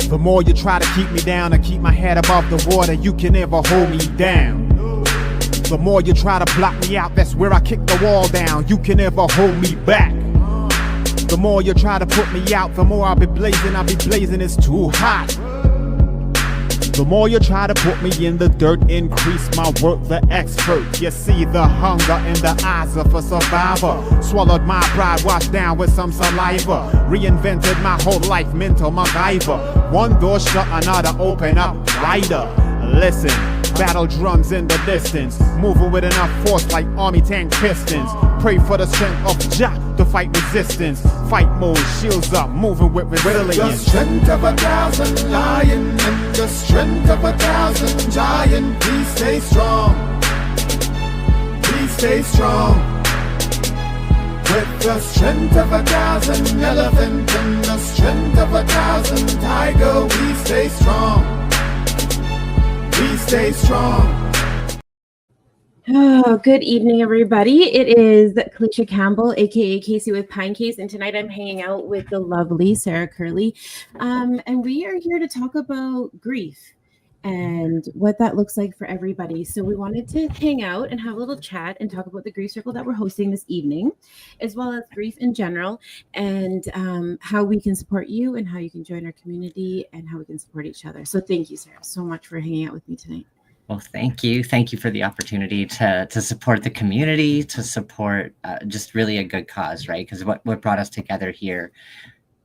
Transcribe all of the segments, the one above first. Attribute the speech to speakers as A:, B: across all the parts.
A: The more you try to keep me down and keep my head above the water, you can never hold me down. The more you try to block me out, that's where I kick the wall down. You can never hold me back. The more you try to put me out, the more I'll be blazing, it's too hot. The more you try to put me in the dirt, increase my work, the expert. You see the hunger in the eyes of a survivor. Swallowed my pride, washed down with some saliva. Reinvented my whole life, mental MacGyver. One door shut, another open up wider. Listen, battle drums in the distance, moving with enough force like army tank pistons. Pray for the strength of Jah to fight resistance. Fight mode, shields up, moving with resilience.
B: With the strength of 1,000 lion and the strength of 1,000 giant, we stay strong. We stay strong. With the strength of 1,000 elephant and the strength of 1,000 tiger, we stay strong. We stay strong.
C: Oh, good evening, everybody. It is Kaleisha Campbell, aka Casey with Pinecase, and tonight I'm hanging out with the lovely Sara Curley, and we are here to talk about grief and what that looks like for everybody. So we wanted to hang out and have a little chat and talk about the grief circle that we're hosting this evening, as well as grief in general, and how we can support you and how you can join our community and how we can support each other. So thank you, Sara, so much for hanging out with me tonight.
D: Well, thank you. Thank you for the opportunity to support the community, to support just really a good cause, right? Because what brought us together here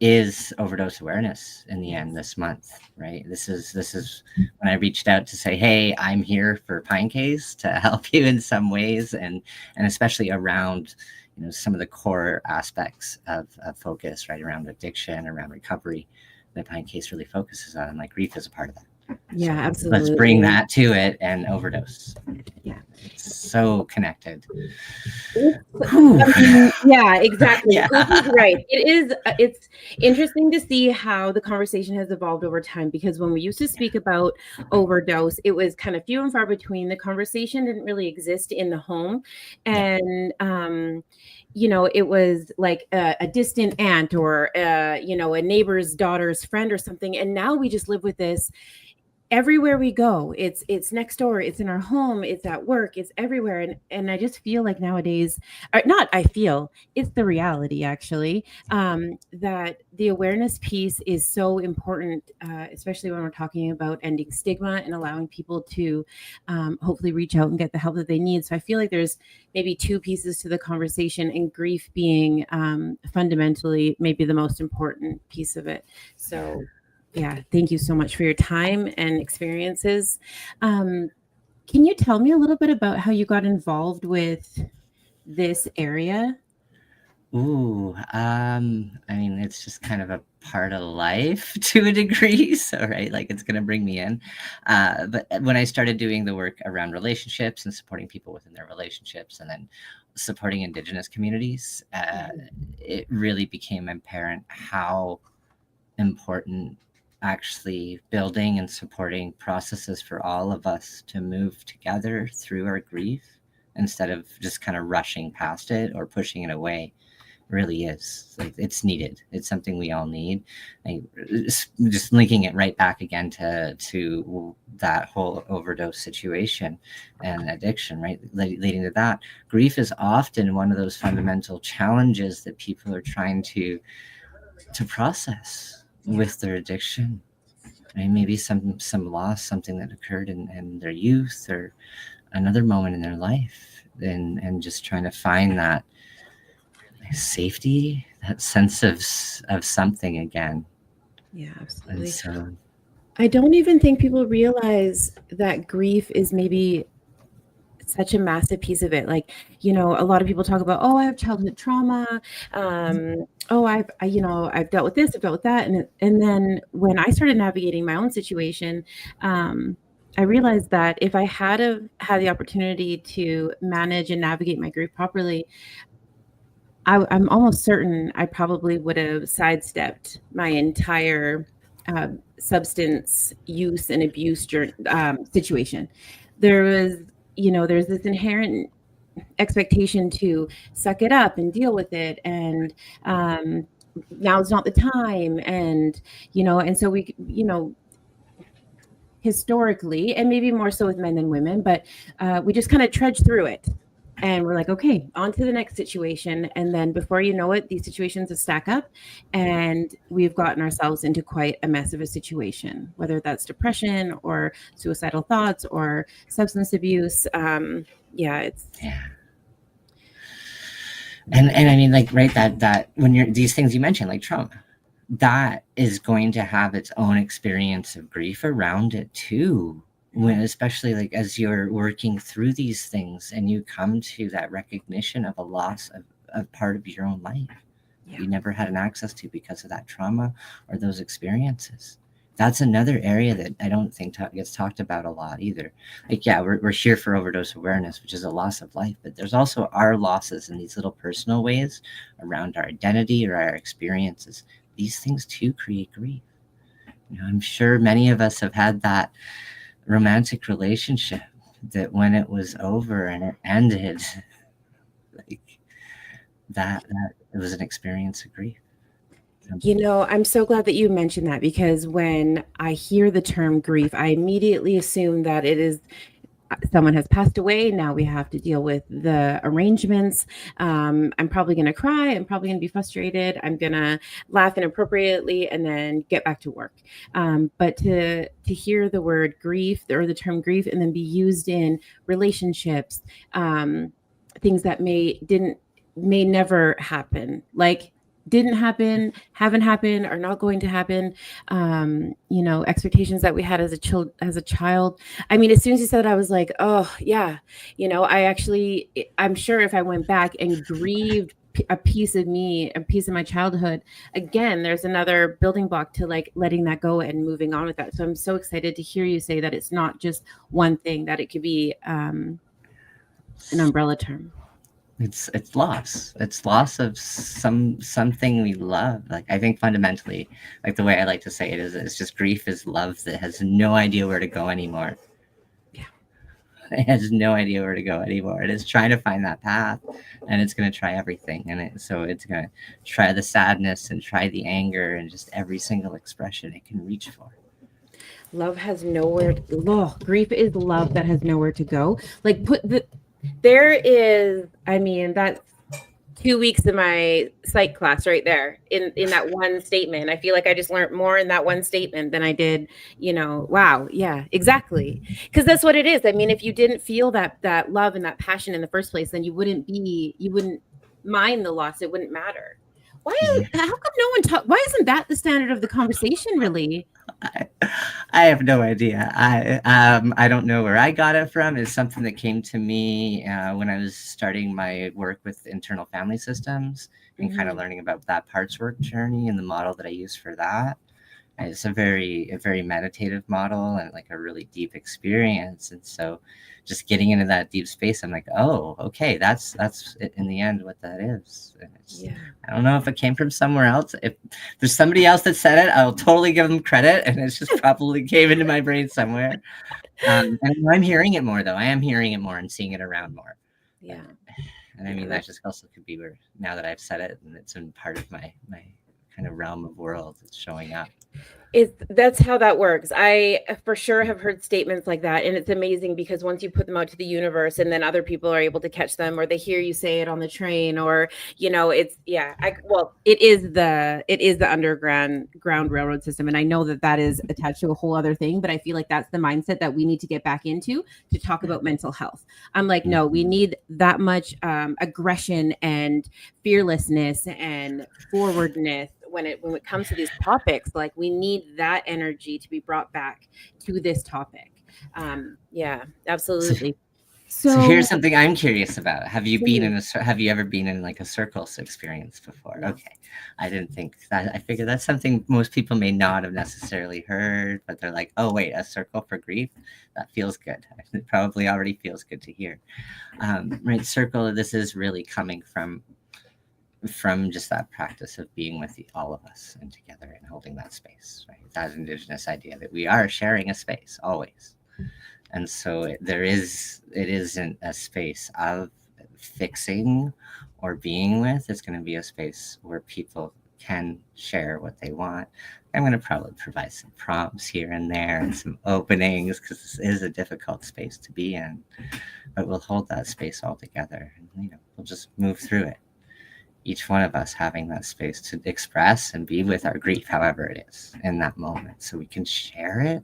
D: is Overdose Awareness in the end this month, right? This is when I reached out to say, hey, I'm here for Pinecase to help you in some ways, and especially around, you know, some of the core aspects of focus, right, around addiction, around recovery, that Pinecase really focuses on, and like grief is a part of that.
C: Yeah,
D: so
C: absolutely.
D: Let's bring that to it and overdose.
C: Yeah,
D: it's so connected.
C: Yeah, exactly.
D: Yeah.
C: Right. It is. It's interesting to see how the conversation has evolved over time, because when we used to speak about overdose, it was kind of few and far between. The conversation didn't really exist in the home, and you know, it was like a distant aunt or you know, a neighbor's daughter's friend or something. And now we just live with this everywhere we go. It's next door, it's in our home, it's at work, it's everywhere. And I just feel like nowadays, it's the reality actually, that the awareness piece is so important, especially when we're talking about ending stigma and allowing people to hopefully reach out and get the help that they need. So I feel like there's maybe two pieces to the conversation, and grief being fundamentally maybe the most important piece of it. So yeah, thank you so much for your time and experiences. Can you tell me a little bit about how you got involved with this area?
D: Ooh, I mean, it's just kind of a part of life to a degree. So, right, like it's going to bring me in. But when I started doing the work around relationships and supporting people within their relationships, and then supporting Indigenous communities, it really became apparent how important actually building and supporting processes for all of us to move together through our grief instead of just kind of rushing past it or pushing it away really is. Like, it's needed. It's something we all need. Just linking it right back again to that whole overdose situation and addiction, right? Leading to that. Grief is often one of those fundamental challenges that people are trying to process with their addiction, right? Maybe some loss, something that occurred in their youth or another moment in their life, and just trying to find that safety, that sense of something again.
C: Yeah, absolutely.
D: And so
C: I don't even think people realize that grief is maybe such a massive piece of it. Like, you know, a lot of people talk about, oh, I have childhood trauma. Oh, I've dealt with this, I've dealt with that. And then when I started navigating my own situation, I realized that if I had the opportunity to manage and navigate my grief properly, I'm almost certain I probably would have sidestepped my entire substance use and abuse situation. There's this inherent expectation to suck it up and deal with it and now's not the time. And, and so we, historically, and maybe more so with men than women, but we just kind of trudge through it. And we're like, okay, on to the next situation. And then before you know it, these situations will stack up and we've gotten ourselves into quite a mess of a situation, whether that's depression or suicidal thoughts or substance abuse. It's.
D: Yeah. And I mean, like, right, that when you're, these things you mentioned, like trauma, that is going to have its own experience of grief around it too. When, especially like as you're working through these things and you come to that recognition of a loss of part of your own life you never had an access to because of that trauma or those experiences. That's another area that I don't think gets talked about a lot either. Like, yeah, we're here for overdose awareness, which is a loss of life, but there's also our losses in these little personal ways around our identity or our experiences. These things too create grief. I'm sure many of us have had that romantic relationship that when it was over and it ended, like that it was an experience of grief.
C: I'm so glad that you mentioned that, because when I hear the term grief, I immediately assume that it is someone has passed away. Now we have to deal with the arrangements. I'm probably going to cry. I'm probably going to be frustrated. I'm going to laugh inappropriately and then get back to work. But to hear the word grief or the term grief and then be used in relationships, things that may never happen, like didn't happen, haven't happened, are not going to happen. Expectations that we had as a child. I mean, as soon as you said it, I was like, oh yeah. I'm sure if I went back and grieved a piece of me, a piece of my childhood, again, there's another building block to like letting that go and moving on with that. So I'm so excited to hear you say that it's not just one thing, that it could be an umbrella term.
D: It's loss. It's loss of something we love. Like, I think fundamentally, like the way I like to say it is, it's just grief is love that has no idea where to go anymore.
C: Yeah.
D: It has no idea where to go anymore. It is trying to find that path, and it's going to try everything. And so it's going to try the sadness and try the anger and just every single expression it can reach for.
C: Love has nowhere. Grief is love that has nowhere to go. Like there is, I mean, that's 2 weeks of my psych class right there in that one statement. I feel like I just learned more in that one statement than I did, wow. Yeah, exactly. Because that's what it is. I mean, if you didn't feel that love and that passion in the first place, then you wouldn't mind the loss. It wouldn't matter. How come no one why isn't that the standard of the conversation, really?
D: I have no idea. I don't know where I got it from. It's something that came to me when I was starting my work with internal family systems and kind of learning about that parts work journey and the model that I use for that. And it's a very meditative model and like a really deep experience. And so just getting into that deep space, I'm like, oh, okay, that's in the end what that is. And I don't know if it came from somewhere else. If there's somebody else that said it, I'll totally give them credit. And it's just probably came into my brain somewhere. And I'm hearing it more, though. I am hearing it more and seeing it around more.
C: Yeah.
D: And I mean, that just also could be where, now that I've said it and it's in part of my kind of realm of world, it's showing up.
C: That's how that works. I for sure have heard statements like that, and it's amazing because once you put them out to the universe and then other people are able to catch them, or they hear you say it on the train, or it is the underground railroad system, and I know that is attached to a whole other thing, but I feel like that's the mindset that we need to get back into to talk about mental health. I'm like, no, we need that much aggression and fearlessness and forwardness when it comes to these topics. Like, we need that energy to be brought back to this topic. Yeah, absolutely.
D: So here's something I'm curious about. Have you ever been in like a circles experience before? No. Okay. I didn't think that. I figured that's something most people may not have necessarily heard, but they're like, oh wait, a circle for grief? That feels good. It probably already feels good to hear. Right. Circle, this is really coming from just that practice of being with all of us and together and holding that space, right? That Indigenous idea that we are sharing a space always. And so it isn't a space of fixing or being with. It's going to be a space where people can share what they want. I'm going to probably provide some prompts here and there and some openings, because this is a difficult space to be in, but we'll hold that space all together, and we'll just move through it, each one of us having that space to express and be with our grief, however it is in that moment, so we can share it,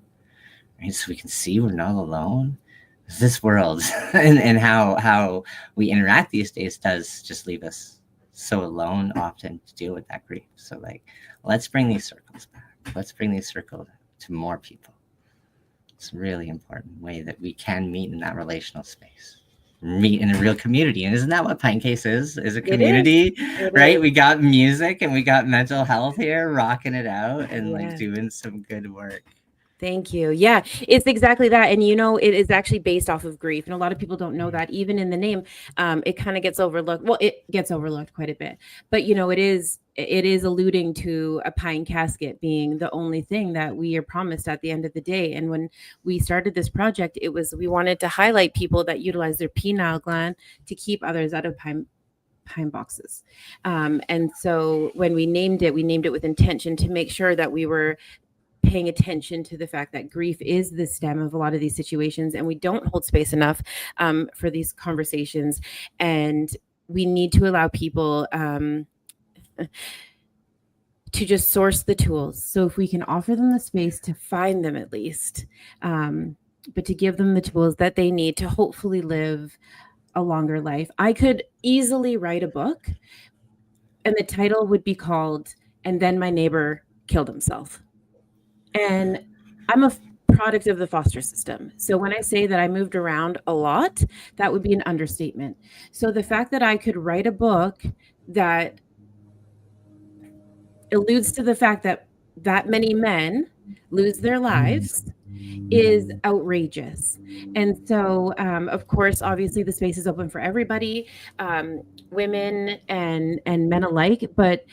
D: right? So we can see we're not alone. This world and how we interact these days does just leave us so alone often to deal with that grief. So like, let's bring these circles back. Let's bring these circles to more people. It's a really important way that we can meet in that relational space, meet in a real community. And isn't that what Pinecase is a community? Right? We got music and we got mental health here, rocking it out and like doing some good work.
C: Thank you. Yeah, it's exactly that. And, it is actually based off of grief. And a lot of people don't know that even in the name, it kind of gets overlooked. Well, it gets overlooked quite a bit, but it is alluding to a pine casket being the only thing that we are promised at the end of the day. And when we started this project, we wanted to highlight people that utilize their pineal gland to keep others out of pine boxes. And so when we named it with intention to make sure that we were paying attention to the fact that grief is the stem of a lot of these situations, and we don't hold space enough for these conversations, and we need to allow people to just source the tools. So if we can offer them the space to find them at least, but to give them the tools that they need to hopefully live a longer life. I could easily write a book and the title would be called "And Then My Neighbor Killed Himself." And I'm a product of the foster system. So when I say that I moved around a lot, that would be an understatement. So the fact that I could write a book that alludes to the fact that many men lose their lives is outrageous. And so, of course, obviously the space is open for everybody, women and men alike. But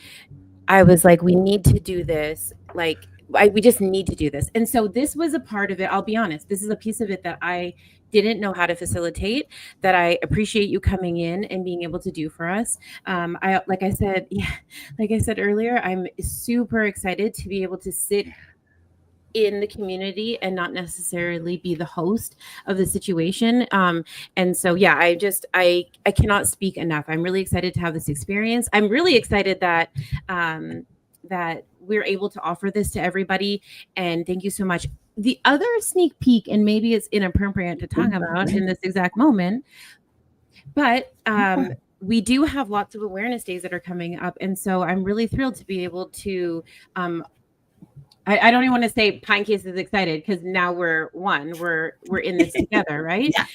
C: I was like, we need to do this. We just need to do this. And so this was a part of it. I'll be honest. This is a piece of it that I didn't know how to facilitate, that I appreciate you coming in and being able to do for us. Like I said earlier, I'm super excited to be able to sit in the community and not necessarily be the host of the situation. And so, yeah, I cannot speak enough. I'm really excited to have this experience. I'm really excited that we're able to offer this to everybody. And thank you so much. The other sneak peek, and maybe it's inappropriate to talk about in this exact moment, but we do have lots of awareness days that are coming up. And so I'm really thrilled to be able to, I don't even want to say Pinecase is excited, because now we're in this together, right? Yeah.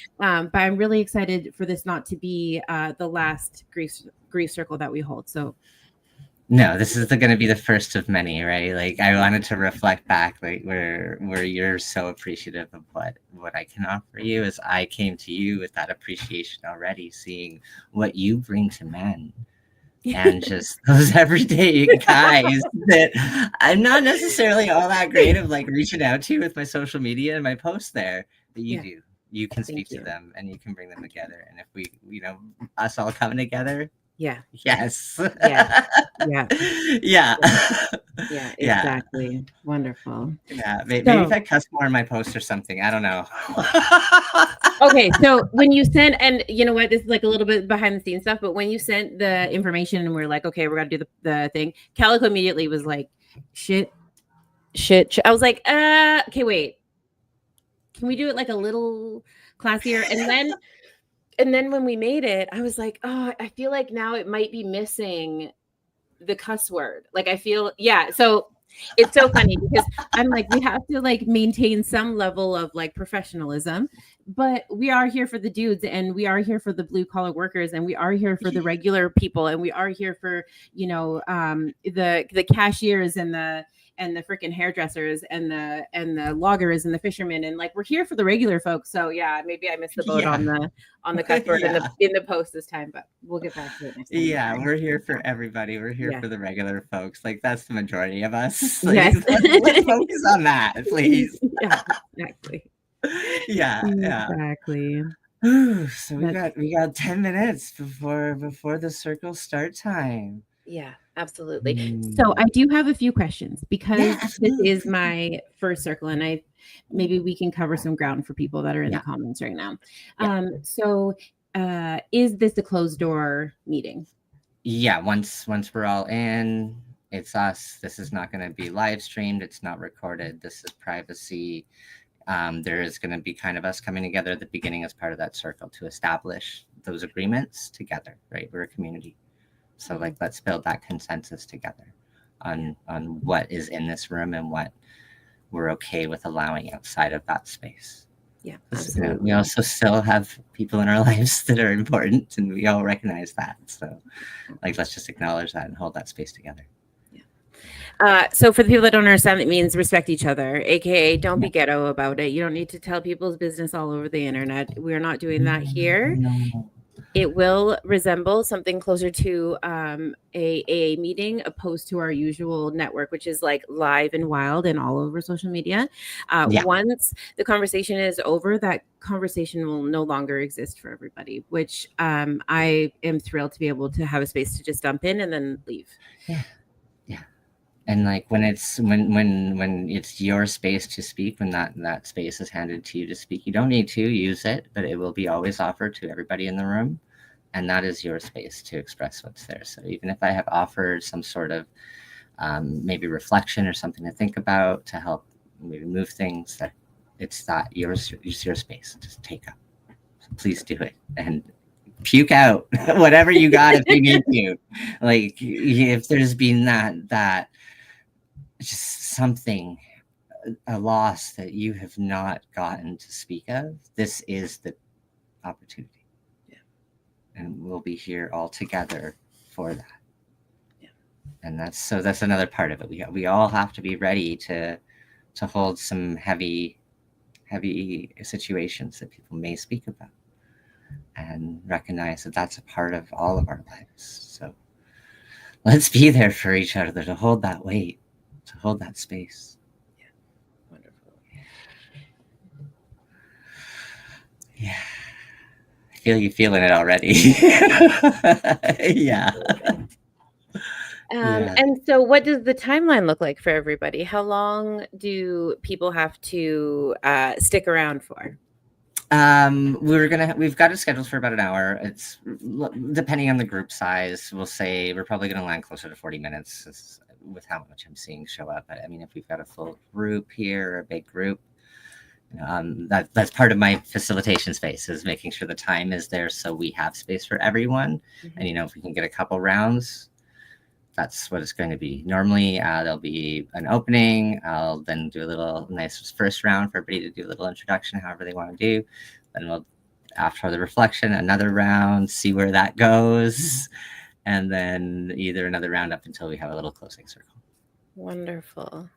C: But I'm really excited for this not to be the last grief circle that we hold. So.
D: No, this is going to be the first of many, right? Like, I wanted to reflect back, like where you're so appreciative of what I can offer you, as I came to you with that appreciation already, seeing what you bring to men. And just those everyday guys that I'm not necessarily all that great of like reaching out to with my social media and my posts there, but you do. You can speak to them and you can bring them together. And if we, us all coming together.
C: Yeah.
D: Yes.
C: Yeah. Yeah.
D: Yeah.
C: Yeah. Exactly. Wonderful.
D: Yeah. Maybe if I cuss more in my post or something, I don't know.
C: Okay. So when you sent, and you know what, this is like a little bit behind the scenes stuff, but when you sent the information and we're like, okay, we're going to do the thing, Calico immediately was like, shit. I was like, okay, wait, can we do it like a little classier? And then when we made it, I was like, oh, I feel like now it might be missing the cuss word. Like, I feel, yeah. So it's so funny because I'm like, we have to like maintain some level of like professionalism, but we are here for the dudes, and we are here for the blue collar workers, and we are here for the regular people, and we are here for, the cashiers and the freaking hairdressers and the loggers and the fishermen, and like, we're here for the regular folks. So yeah, maybe I missed the boat on the cuss word in the post this time, but we'll get back to it next time.
D: Yeah, we're here for everybody. We're here for the regular folks. Like, that's the majority of us. Like,
C: yes.
D: let's focus on that, please.
C: Yeah, exactly.
D: Yeah.
C: Exactly.
D: So we got 10 minutes before the circle start time.
C: Yeah, absolutely. So I do have a few questions because this is my first circle, and maybe we can cover some ground for people that are in the comments right now. Is this a closed door meeting?
D: Yeah, once we're all in, it's us. This is not going to be live streamed. It's not recorded. This is privacy. There is going to be kind of us coming together at the beginning as part of that circle to establish those agreements together, right? We're a community. So like, let's build that consensus together on what is in this room and what we're okay with allowing outside of that space.
C: Yeah,
D: absolutely. We also still have people in our lives that are important, and we all recognize that. So like, let's just acknowledge that and hold that space together.
C: So for the people that don't understand, it means respect each other, aka don't be ghetto about it. You don't need to tell people's business all over the internet. We're not doing that here.
D: No.
C: It will resemble something closer to a meeting opposed to our usual network, which is like live and wild and all over social media. Once the conversation is over, that conversation will no longer exist for everybody, which I am thrilled to be able to have a space to just dump in and then leave.
D: Yeah. And like when it's your space to speak, when that space is handed to you to speak, you don't need to use it, but it will be always offered to everybody in the room. And that is your space to express what's there. So even if I have offered some sort of maybe reflection or something to think about to help maybe move things, that it's your space. Just take up. So please do it. And puke out whatever you got if you need to. Like if there's been that just something, a loss that you have not gotten to speak of, this is the opportunity. Yeah. And we'll be here all together for that. Yeah. And that's another part of it. We all have to be ready to hold some heavy situations that people may speak about, and recognize that that's a part of all of our lives. So let's be there for each other, to hold that weight, to hold that space.
C: Yeah. Wonderful.
D: Yeah. I feel you feeling it already. Yeah.
C: And so what does the timeline look like for everybody? How long do people have to stick around for?
D: We've got it scheduled for about an hour. It's depending on the group size. We'll say we're probably going to land closer to 40 minutes with how much I'm seeing show up. But I mean, if we've got a full group here, a big group, that's part of my facilitation space, is making sure the time is there so we have space for everyone. Mm-hmm. And if we can get a couple rounds, that's what it's going to be. Normally, there'll be an opening. I'll then do a little nice first round for everybody to do a little introduction, however they want to do. Then we'll, after the reflection, another round, see where that goes. And then either another round up until we have a little closing circle.
C: Wonderful.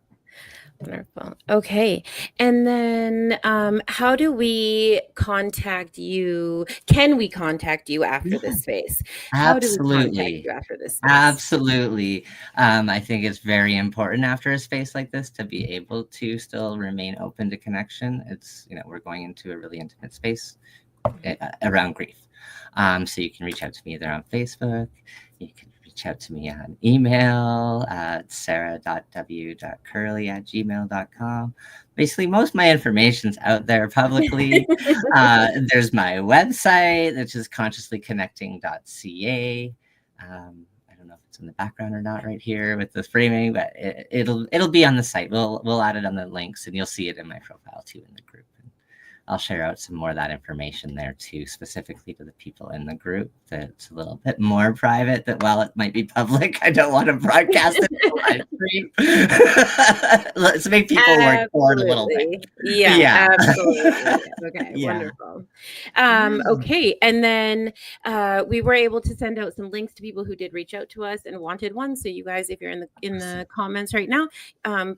C: Wonderful. Okay. And then how do we contact you? Can we contact you after this space? How do we contact you after this space?
D: Absolutely. I think it's very important after a space like this to be able to still remain open to connection. It's, we're going into a really intimate space around grief. So you can reach out to me either on Facebook. You can reach out to me on email at sara.w.curley@gmail.com. Basically, most of my information's out there publicly. There's my website, which is consciouslyconnecting.ca. I don't know if it's in the background or not right here with the framing, but it'll be on the site. We'll add it on the links, and you'll see it in my profile too in the group. I'll share out some more of that information there too, specifically to the people in the group. That's a little bit more private, that while it might be public, I don't want to broadcast it to live stream. Let's make people work for it a little bit.
C: Yeah. Absolutely. Okay, wonderful. Okay, and then we were able to send out some links to people who did reach out to us and wanted one. So you guys, if you're in the comments right now,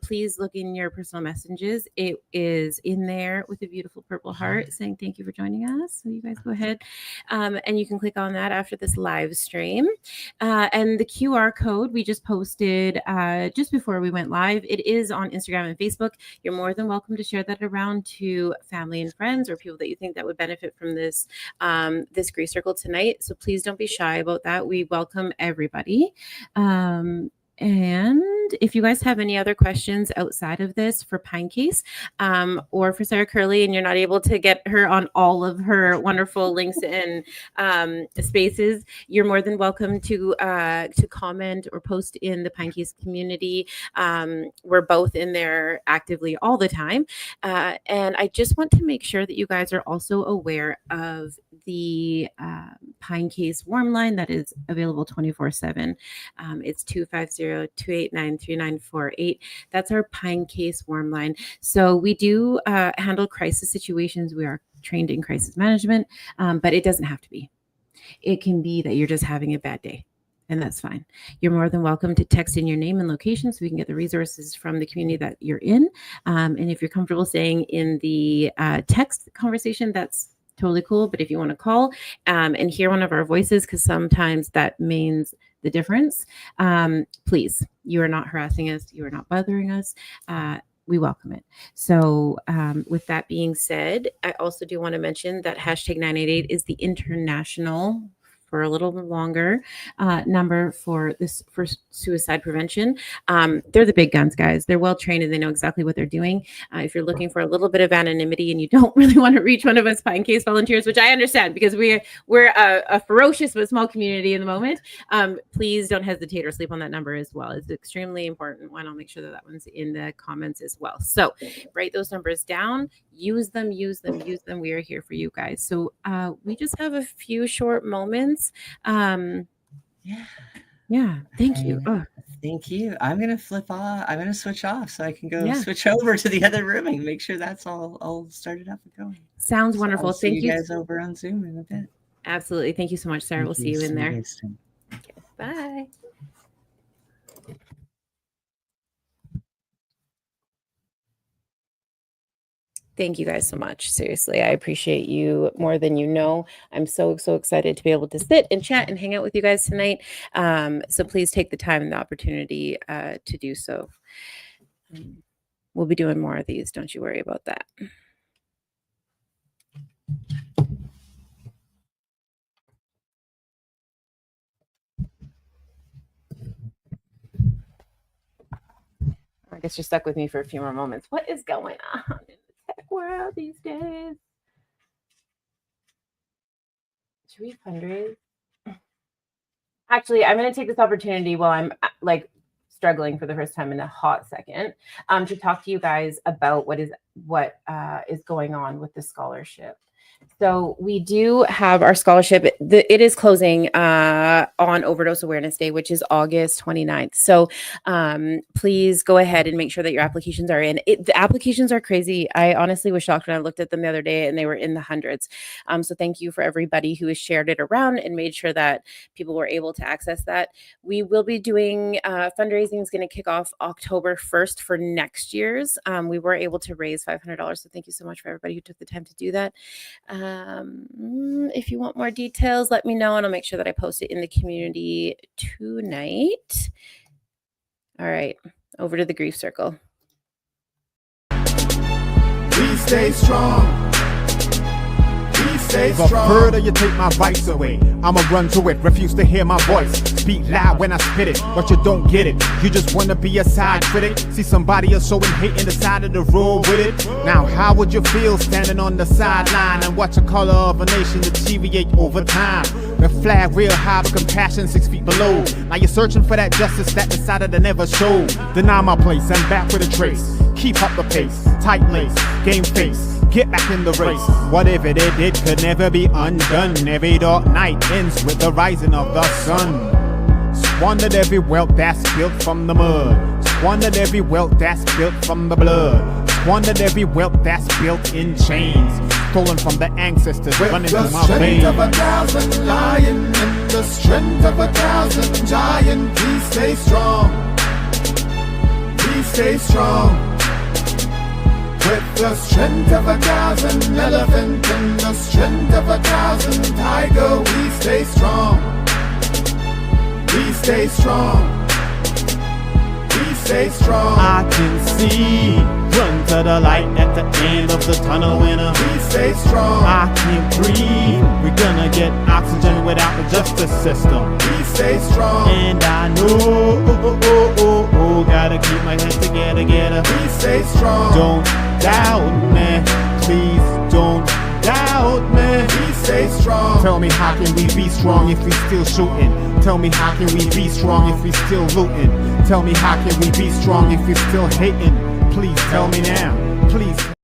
C: please look in your personal messages. It is in there with a beautiful purple purple heart saying thank you for joining us. So you guys go ahead and you can click on that after this live stream. And the QR code we just posted just before we went live, it is on Instagram and Facebook. You're more than welcome to share that around to family and friends or people that you think that would benefit from this this grief circle tonight. So please don't be shy about that. We welcome everybody. And if you guys have any other questions outside of this for Pinecase or for Sara Curley, and you're not able to get her on all of her wonderful links and spaces, you're more than welcome to comment or post in the Pinecase community. We're both in there actively all the time. And I just want to make sure that you guys are also aware of the Pinecase warm line that is available 24/7. It's 250-289-3948. That's our Pinecase warm line. So we do handle crisis situations. We are trained in crisis management, but it doesn't have to be. It can be that you're just having a bad day, and that's fine. You're more than welcome to text in your name and location so we can get the resources from the community that you're in. And if you're comfortable saying in the text conversation, that's totally cool. But if you want to call and hear one of our voices, because sometimes that means the difference, please, you are not harassing us. You are not bothering us. We welcome it. So with that being said, I also do want to mention that hashtag 988 is the international, for a little bit longer, number for suicide prevention. They're the big guns, guys. They're well trained and they know exactly what they're doing. If you're looking for a little bit of anonymity and you don't really want to reach one of us Pinecase volunteers, which I understand because we're a ferocious but small community in the moment, please don't hesitate or sleep on that number as well. It's extremely important. I'll make sure that one's in the comments as well. So write those numbers down. Use them. We are here for you guys. So we just have a few short moments. Thank you.
D: Thank you. I'm gonna flip off. I'm gonna switch off so I can go switch over to the other room and make sure that's all started up and going.
C: Sounds wonderful.
D: I'll see
C: Thank you
D: guys over on Zoom in a bit.
C: Absolutely. Thank you so much, Sarah. We'll see you in there.
D: Okay,
C: bye. Thank you guys so much. Seriously, I appreciate you more than you know. I'm so excited to be able to sit and chat and hang out with you guys tonight. So please take the time and the opportunity to do so. We'll be doing more of these. Don't you worry about that. I guess you're stuck with me for a few more moments. What is going on in the tech world these days? Should we fundraise? Actually, I'm going to take this opportunity while I'm struggling for the first time in a hot second to talk to you guys about what is going on with the scholarship. So we do have our scholarship. It is closing on Overdose Awareness Day, which is August 29th. So please go ahead and make sure that your applications are in. The applications are crazy. I honestly was shocked when I looked at them the other day and they were in the hundreds. So thank you for everybody who has shared it around and made sure that people were able to access that. We will be doing fundraising is going to kick off October 1st for next year's. We were able to raise $500. So thank you so much for everybody who took the time to do that. If you want more details, let me know and I'll make sure that I post it in the community tonight. All right, over to the grief circle.
B: We stay strong.
A: The further you take my rights away, I'ma run to it, refuse to hear my voice. Speak loud when I spit it, but you don't get it. You just wanna be a side critic. See somebody else showing hate in the side of the road with it. Now how would you feel standing on the sideline and watch the color of a nation deteriorate over time? The flag real high, but compassion 6 feet below. Now you're searching for that justice that decided to never show. Deny my place, I'm back with a trace. Keep up the pace, tight lace, game face. Get back in the race. Whatever they did could never be undone. Every dark night ends with the rising of the sun. Squandered every wealth that's built from the mud. Squandered every wealth that's built from the blood. Squandered every wealth that's built in chains. Stolen from the ancestors running through my veins.
B: With the strength of 1,000 lion and the strength of 1,000 giant, please stay strong. Please stay strong. With the strength of 1,000 elephants. stay strong. We stay strong.
A: I can see, run to the light at the end of the tunnel winner.
B: We stay strong.
A: I can't breathe, we're gonna get oxygen without the justice system.
B: We stay strong.
A: And I know, gotta keep my head together.
B: We stay strong.
A: Don't doubt me, please don't doubt me.
B: We stay strong.
A: Tell me how can we be strong if we still shooting? Tell me how can we be strong if we still looting? Tell me how can we be strong if we still hating? Please tell me now, please.